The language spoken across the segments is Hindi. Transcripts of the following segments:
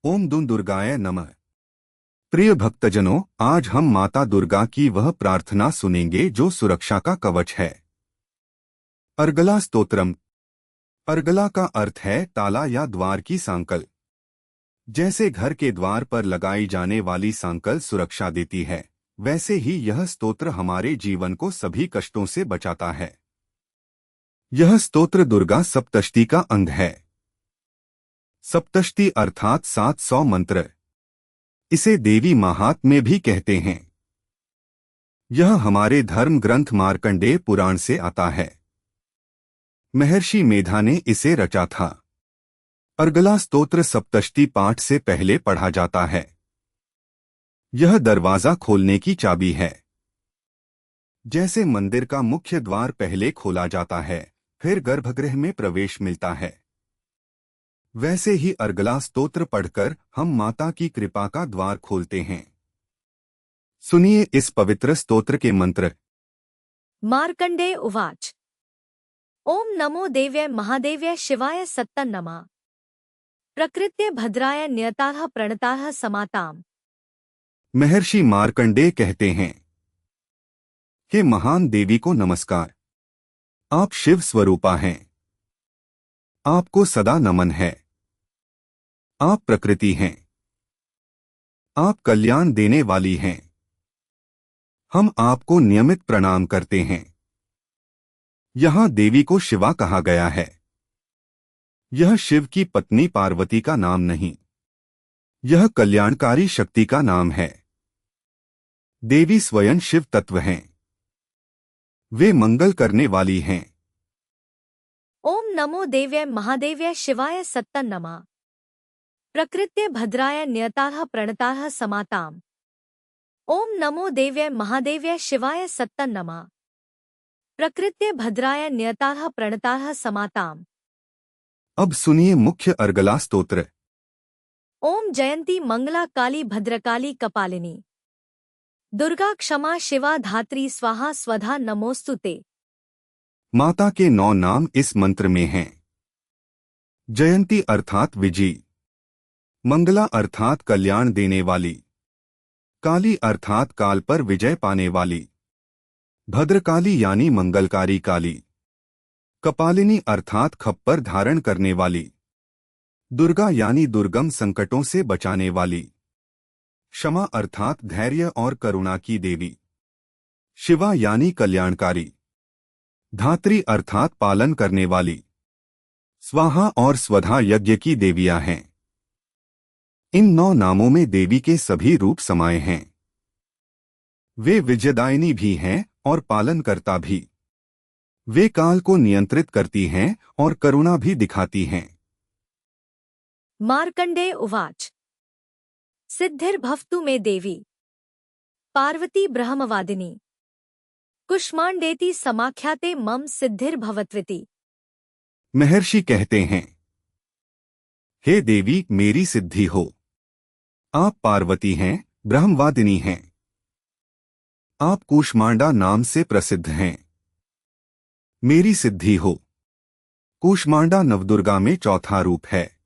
ओम दुं दुर्गाय नमः। प्रिय भक्तजनों, आज हम माता दुर्गा की वह प्रार्थना सुनेंगे जो सुरक्षा का कवच है। अर्गला स्तोत्रम। अर्गला का अर्थ है ताला या द्वार की सांकल। जैसे घर के द्वार पर लगाई जाने वाली सांकल सुरक्षा देती है, वैसे ही यह स्तोत्र हमारे जीवन को सभी कष्टों से बचाता है। यह स्तोत्र दुर्गा सप्तशती का अंग है। सप्तशती अर्थात 700 मंत्र। इसे देवी महात्म्य भी कहते हैं। यह हमारे धर्म ग्रंथ मार्कंडेय पुराण से आता है। महर्षि मेधा ने इसे रचा था। अर्गला स्तोत्र सप्तशती पाठ से पहले पढ़ा जाता है। यह दरवाजा खोलने की चाबी है। जैसे मंदिर का मुख्य द्वार पहले खोला जाता है, फिर गर्भगृह में प्रवेश मिलता है, वैसे ही अर्गला स्तोत्र पढ़कर हम माता की कृपा का द्वार खोलते हैं। सुनिए इस पवित्र स्तोत्र के मंत्र। मार्कंडेय उवाच। ओम नमो देव्य महादेव्य शिवाय सत्तं नमः। प्रकृत्य भद्राय नियताः प्रणताः समाताम्। महर्षि मार्कंडेय कहते हैं, हे महान देवी को नमस्कार। आप शिव स्वरूपा हैं। आपको सदा नमन है। आप प्रकृति हैं। आप कल्याण देने वाली हैं। हम आपको नियमित प्रणाम करते हैं। यहाँ देवी को शिवा कहा गया है। यह शिव की पत्नी पार्वती का नाम नहीं, यह कल्याणकारी शक्ति का नाम है। देवी स्वयं शिव तत्व हैं। वे मंगल करने वाली हैं। ओम नमो देव्य महादेव्य शिवाय सत्तं नमः। प्रकृत्य भद्राय नियताः प्रणताः समाताम्। ओम नमो देव्य महादेव्य शिवाय सत्तं नमः। प्रकृत्य भद्राय नियताः प्रणताः समाताम्। अब सुनिए मुख्य अर्गला स्तोत्र। ओम जयंती मंगला काली भद्रकाली कपालिनी दुर्गा क्षमा शिवा धात्री स्वाहा स्वधा नमोस्तुते। माता के 9 नाम इस मंत्र में हैं। जयंती अर्थात विजयी, मंगला अर्थात कल्याण देने वाली, काली अर्थात काल पर विजय पाने वाली, भद्रकाली यानी मंगलकारी काली, कपालिनी अर्थात खप्पर धारण करने वाली, दुर्गा यानी दुर्गम संकटों से बचाने वाली, क्षमा अर्थात धैर्य और करुणा की देवी, शिवा यानी कल्याणकारी, धात्री अर्थात पालन करने वाली, स्वाहा और स्वधा यज्ञ की देवियां हैं। इन 9 नामों में देवी के सभी रूप समाये हैं। वे विजयदायिनी भी हैं और पालनकर्ता भी। वे काल को नियंत्रित करती हैं और करुणा भी दिखाती हैं। मार्कंडेय उवाच। सिद्धिर्भवतु मे देवी पार्वती ब्रह्मवादिनी कुष्मांडेति समाख्याते मम सिद्धिर्भवत्विति। महर्षि कहते हैं, हे देवी मेरी सिद्धि हो। आप पार्वती हैं, ब्रह्मवादिनी हैं। आप कूष्मांडा नाम से प्रसिद्ध हैं। मेरी सिद्धि हो। कूष्मांडा नवदुर्गा में चौथा रूप है।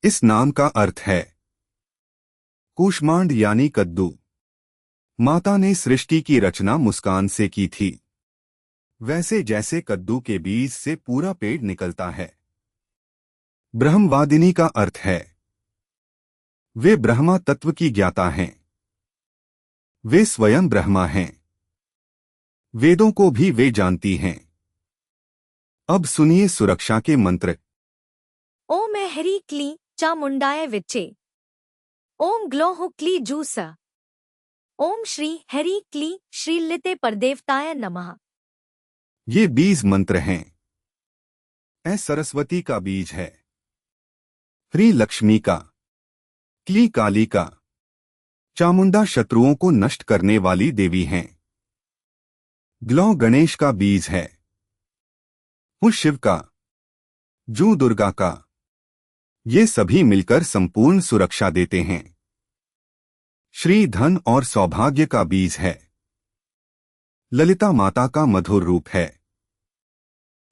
इस नाम का अर्थ है कूष्मांड यानी कद्दू। माता ने सृष्टि की रचना मुस्कान से की थी। वैसे जैसे कद्दू के बीज से पूरा पेड़ निकलता है। ब्रह्मवादिनी का अर्थ है वे ब्रह्मा तत्व की ज्ञाता हैं। वे स्वयं ब्रह्मा हैं। वेदों को भी वे जानती हैं। अब सुनिए सुरक्षा के मंत्र। ओम हरि क्ली चामुंडाय विच्चे। ओम ग्लोह क्ली जूस। ओम श्री हरि क्ली श्रीलिते परदेवताय नमः। ये बीज मंत्र हैं। ए सरस्वती का बीज है। ह्री लक्ष्मी का, क्ली काली का, चामुंडा शत्रुओं को नष्ट करने वाली देवी हैं। ग्लौ गणेश का बीज है। हूं शिव का, जू दुर्गा का। ये सभी मिलकर संपूर्ण सुरक्षा देते हैं। श्री धन और सौभाग्य का बीज है। ललिता माता का मधुर रूप है।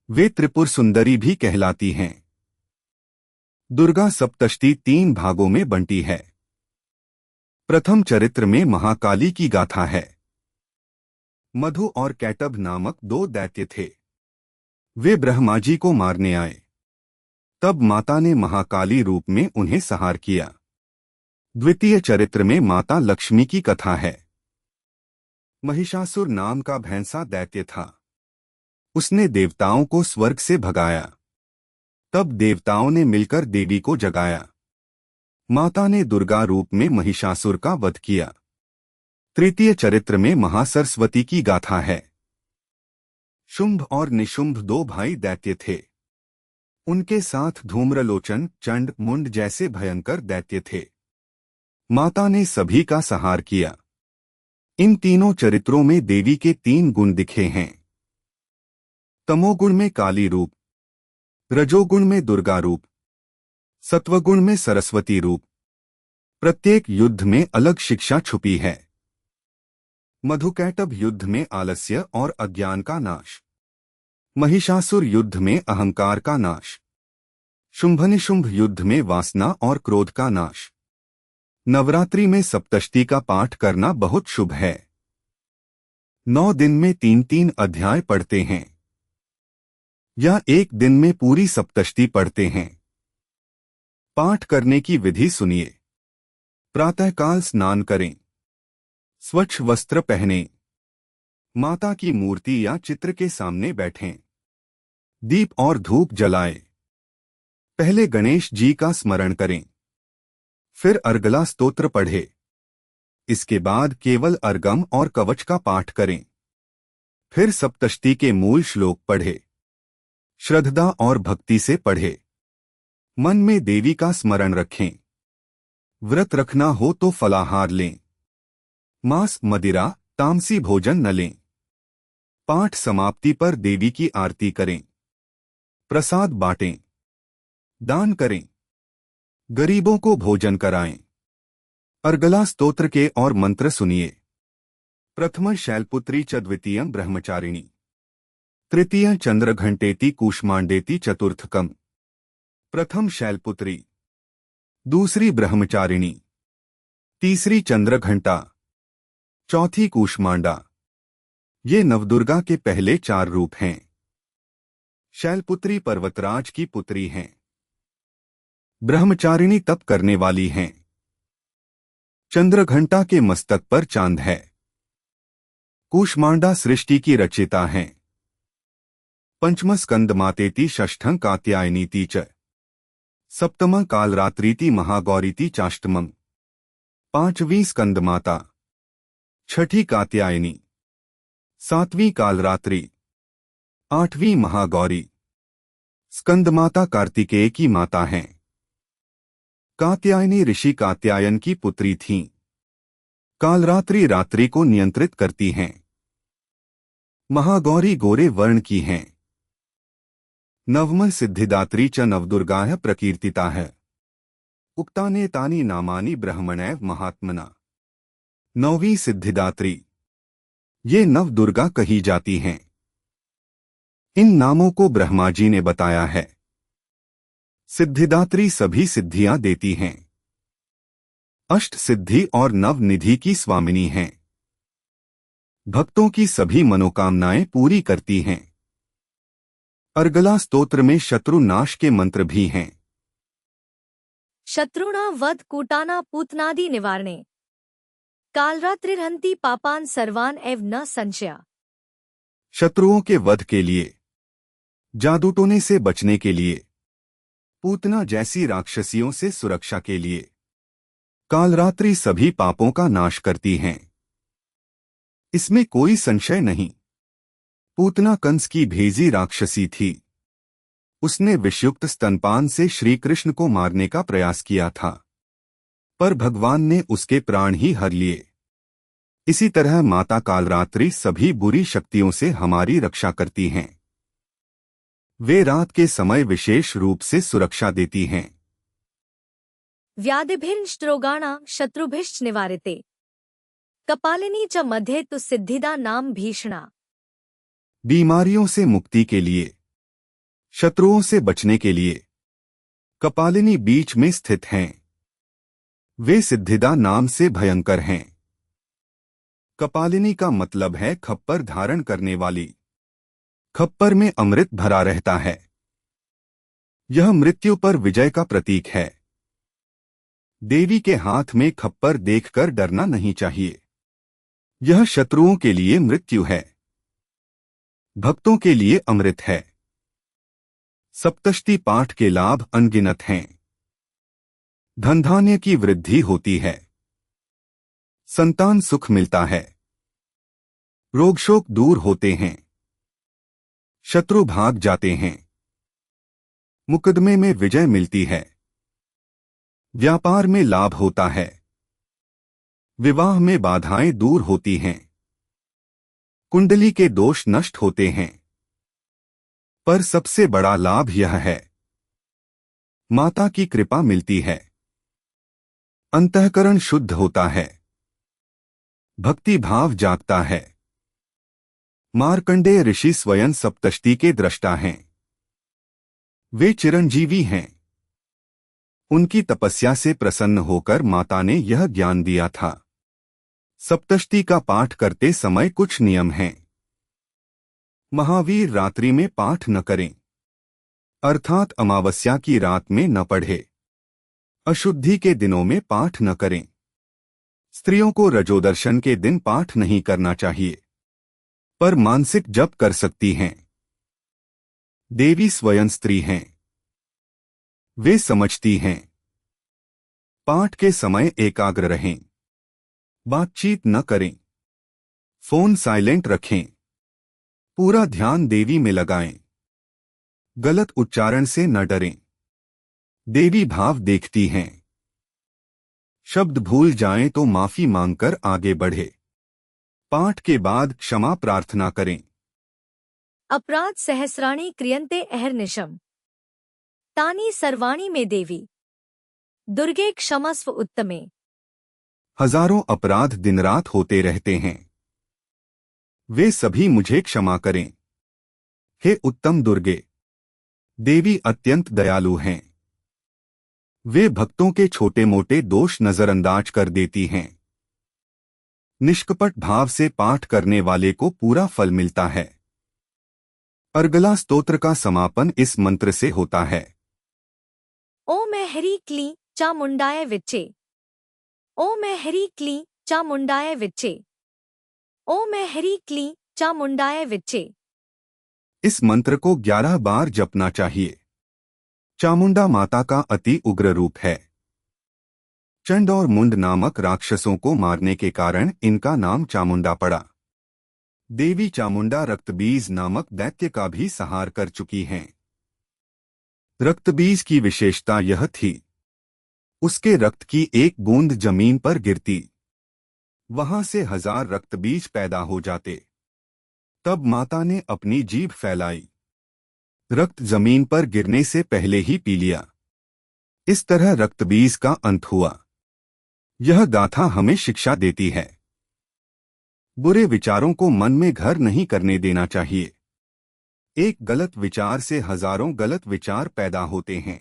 वे त्रिपुर सुंदरी भी कहलाती हैं। दुर्गा सप्तशती 3 भागों में बंटी है। प्रथम चरित्र में महाकाली की गाथा है। मधु और कैटभ नामक 2 दैत्य थे। वे ब्रह्मा जी को मारने आए। तब माता ने महाकाली रूप में उन्हें संहार किया। द्वितीय चरित्र में माता लक्ष्मी की कथा है। महिषासुर नाम का भैंसा दैत्य था। उसने देवताओं को स्वर्ग से भगाया। तब देवताओं ने मिलकर देवी को जगाया। माता ने दुर्गा रूप में महिषासुर का वध किया। तृतीय चरित्र में महासरस्वती की गाथा है। शुंभ और निशुंभ 2 भाई दैत्य थे। उनके साथ धूम्रलोचन, चंड, मुंड जैसे भयंकर दैत्य थे। माता ने सभी का संहार किया। इन तीनों चरित्रों में देवी के 3 गुण दिखे हैं। तमोगुण में काली रूप, रजोगुण में दुर्गा रूप, सत्वगुण में सरस्वती रूप। प्रत्येक युद्ध में अलग शिक्षा छुपी है। मधुकैटभ युद्ध में आलस्य और अज्ञान का नाश, महिषासुर युद्ध में अहंकार का नाश, शुंभनिशुंभ युद्ध में वासना और क्रोध का नाश। नवरात्रि में सप्तशती का पाठ करना बहुत शुभ है। 9 दिन में 3-3 अध्याय पढ़ते हैं या एक दिन में पूरी सप्तशती पढ़ते हैं। पाठ करने की विधि सुनिए। प्रातःकाल स्नान करें। स्वच्छ वस्त्र पहनें। माता की मूर्ति या चित्र के सामने बैठें। दीप और धूप जलाएं। पहले गणेश जी का स्मरण करें। फिर अर्गला स्तोत्र पढ़ें। इसके बाद केवल अर्गम और कवच का पाठ करें। फिर सप्तशती के मूल श्लोक पढ़ें। श्रद्धा और भक्ति से पढ़ें। मन में देवी का स्मरण रखें। व्रत रखना हो तो फलाहार लें। मांस, मदिरा, तामसी भोजन न लें। पाठ समाप्ति पर देवी की आरती करें। प्रसाद बांटें। दान करें। गरीबों को भोजन कराएं। अर्गला स्तोत्र के और मंत्र सुनिए। प्रथम शैलपुत्री च द्वितीयं ब्रह्मचारिणी, तृतीय चंद्रघंटेति कूष्मांडेति चतुर्थकम। प्रथम शैलपुत्री, दूसरी ब्रह्मचारिणी, तीसरी चंद्रघंटा, चौथी कूष्मांडा। ये नवदुर्गा के पहले 4 रूप हैं। शैलपुत्री पर्वतराज की पुत्री हैं। ब्रह्मचारिणी तप करने वाली हैं। चंद्रघंटा के मस्तक पर चांद है। कूष्मांडा सृष्टि की रचयिता हैं। पंचम स्कंद मातेति, षष्ठं कात्यायनीति च, सप्तम कालरात्रीति महागौरीति चाष्टमम। 5वीं स्कंद माता, 6ठी कात्यायनी, 7वीं कालरात्रि, 8वीं महागौरी। स्कंदमाता कार्तिकेय की माता हैं। कात्यायनी ऋषि कात्यायन की पुत्री थीं। कालरात्रि रात्रि को नियंत्रित करती हैं। महागौरी गोरे वर्ण की हैं। नवम सिद्धिदात्री च नवदुर्गाः प्रकीर्तिता है। उक्तानेतानि नामानि ब्रह्मणैव महात्मना। 9वीं सिद्धिदात्री। ये नवदुर्गा कही जाती हैं। इन नामों को ब्रह्मा जी ने बताया है। सिद्धिदात्री सभी सिद्धियां देती हैं। अष्ट सिद्धि और नवनिधि की स्वामिनी हैं। भक्तों की सभी मनोकामनाएं पूरी करती हैं। अर्गला स्तोत्र में शत्रु नाश के मंत्र भी हैं। शत्रुणा वध कूटाना पूतनादि निवारणे, कालरात्रिर्हन्ति पापान सर्वान एव न संशया। शत्रुओं के वध के लिए, जादू टोने से बचने के लिए, पूतना जैसी राक्षसियों से सुरक्षा के लिए, कालरात्रि सभी पापों का नाश करती हैं। इसमें कोई संशय नहीं। पूतना कंस की भेजी राक्षसी थी। उसने विषयुक्त स्तनपान से श्री कृष्ण को मारने का प्रयास किया था, पर भगवान ने उसके प्राण ही हर लिए। इसी तरह माता कालरात्रि सभी बुरी शक्तियों से हमारी रक्षा करती हैं। वे रात के समय विशेष रूप से सुरक्षा देती हैं। व्याधिभिश्च रोगाणां शत्रुभिश्च निवारिते, कपालिनी च मध्ये तु सिद्धिदा नाम भीषणा। बीमारियों से मुक्ति के लिए, शत्रुओं से बचने के लिए, कपालिनी बीच में स्थित हैं। वे सिद्धिदा नाम से भयंकर हैं। कपालिनी का मतलब है खप्पर धारण करने वाली। खप्पर में अमृत भरा रहता है। यह मृत्यु पर विजय का प्रतीक है। देवी के हाथ में खप्पर देखकर डरना नहीं चाहिए। यह शत्रुओं के लिए मृत्यु है, भक्तों के लिए अमृत है। सप्तशती पाठ के लाभ अनगिनत हैं। धनधान्य की वृद्धि होती है, संतान सुख मिलता है, रोग शोक दूर होते हैं, शत्रु भाग जाते हैं, मुकदमे में विजय मिलती है, व्यापार में लाभ होता है, विवाह में बाधाएं दूर होती हैं, कुंडली के दोष नष्ट होते हैं। पर सबसे बड़ा लाभ यह है, माता की कृपा मिलती है, अंतःकरण शुद्ध होता है, भक्ति भाव जागता है। मार्कंडेय ऋषि स्वयं सप्तशती के दृष्टा हैं। वे चिरंजीवी हैं। उनकी तपस्या से प्रसन्न होकर माता ने यह ज्ञान दिया था। सप्तशती का पाठ करते समय कुछ नियम हैं। महावीर रात्रि में पाठ न करें, अर्थात अमावस्या की रात में न पढ़े। अशुद्धि के दिनों में पाठ न करें। स्त्रियों को रजोदर्शन के दिन पाठ नहीं करना चाहिए, पर मानसिक जप कर सकती हैं। देवी स्वयं स्त्री हैं। वे समझती हैं। पाठ के समय एकाग्र रहें, बातचीत न करें, फोन साइलेंट रखें, पूरा ध्यान देवी में लगाएं। गलत उच्चारण से न डरें। देवी भाव देखती हैं। शब्द भूल जाएं तो माफी मांगकर आगे बढ़े। पाठ के बाद क्षमा प्रार्थना करें। अपराध सहस्राणि क्रियन्ते अहर्निशम् तानि सर्वाणि मे देवी दुर्गे क्षमस्व उत्तमे। हजारों अपराध दिन रात होते रहते हैं, वे सभी मुझे क्षमा करें। हे उत्तम दुर्गे, देवी अत्यंत दयालु हैं। वे भक्तों के छोटे मोटे दोष नजरअंदाज कर देती हैं। निष्कपट भाव से पाठ करने वाले को पूरा फल मिलता है। अर्गला स्तोत्र का समापन इस मंत्र से होता है। ओम हरि क्ली चामुंडाय विच्चे। ओम हरि क्ली चामुंडाय विच्चे। ओम हरि क्ली चामुंडाय विच्चे। इस मंत्र को 11 बार जपना चाहिए। चामुंडा माता का अति उग्र रूप है। चंड और मुंड नामक राक्षसों को मारने के कारण इनका नाम चामुंडा पड़ा। देवी चामुंडा रक्तबीज नामक दैत्य का भी संहार कर चुकी हैं। रक्तबीज की विशेषता यह थी, उसके रक्त की एक बूंद जमीन पर गिरती, वहां से 1000 रक्तबीज पैदा हो जाते। तब माता ने अपनी जीभ फैलाई, रक्त जमीन पर गिरने से पहले ही पी लिया। इस तरह रक्तबीज का अंत हुआ। यह गाथा हमें शिक्षा देती है, बुरे विचारों को मन में घर नहीं करने देना चाहिए। एक गलत विचार से हजारों गलत विचार पैदा होते हैं।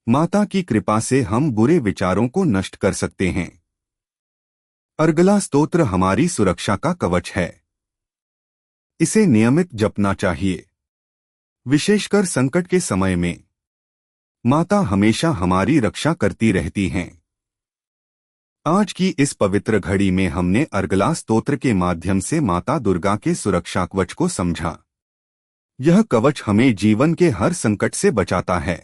माता की कृपा से हम बुरे विचारों को नष्ट कर सकते हैं। अर्गला स्तोत्र हमारी सुरक्षा का कवच है। इसे नियमित जपना चाहिए, विशेषकर संकट के समय में। माता हमेशा हमारी रक्षा करती रहती हैं। आज की इस पवित्र घड़ी में हमने अर्गला स्तोत्र के माध्यम से माता दुर्गा के सुरक्षा कवच को समझा। यह कवच हमें जीवन के हर संकट से बचाता है।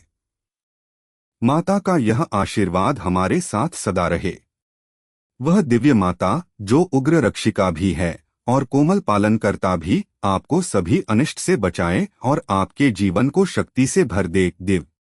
माता का यह आशीर्वाद हमारे साथ सदा रहे। वह दिव्य माता, जो उग्र रक्षिका भी है और कोमल पालनकर्ता भी, आपको सभी अनिष्ट से बचाए और आपके जीवन को शक्ति से भर दे। दिव्य